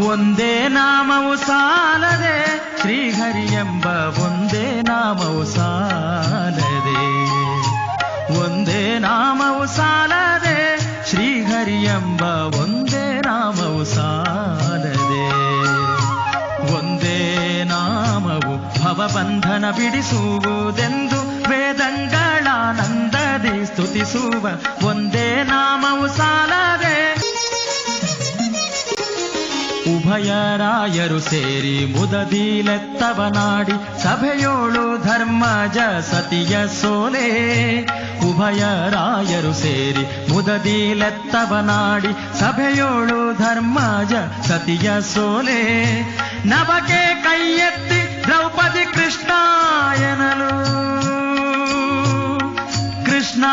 ಒಂದೇ ನಾಮವು ಸಾಲದೆ ಶ್ರೀಹರಿ ಎಂಬ ಒಂದೇ ನಾಮವು ಸಾಲದೆ, ಒಂದೇ ನಾಮವು ಸಾಲದೆ ಶ್ರೀಹರಿ ಎಂಬ ಒಂದೇ ನಾಮವು ಸಾಲದೆ. ಒಂದೇ ನಾಮವು ಭವಬಂಧನ ಬಿಡಿಸುವುದೆಂದು ವೇದಂಗಳಾನಂದದಿ ಸ್ತುತಿಸುವ ಒಂದೇ ನಾಮವು ಸಾಲದೆ. ಉಭಯರಾಯರು ಸೇರಿ ಮುದದಿಲೆತ್ತವನಾಡಿ ಸಭೆಯೋಳು ಧರ್ಮಜ ಸತಿಯ ಸೋಲೆ. ಉಭಯರಾಯರು ಸೇರಿ ಮುದದಿಲೆತ್ತವನಾಡಿ ಸಭೆಯೋಳು ಧರ್ಮಜ ಸತಿಯ ಸೋಲೆ. ನಭಕ್ಕೆ ಕೈ ಎತ್ತಿ ದ್ರೌಪದಿ ಕೃಷ್ಣ ಎನ್ನಲು, ಕೃಷ್ಣ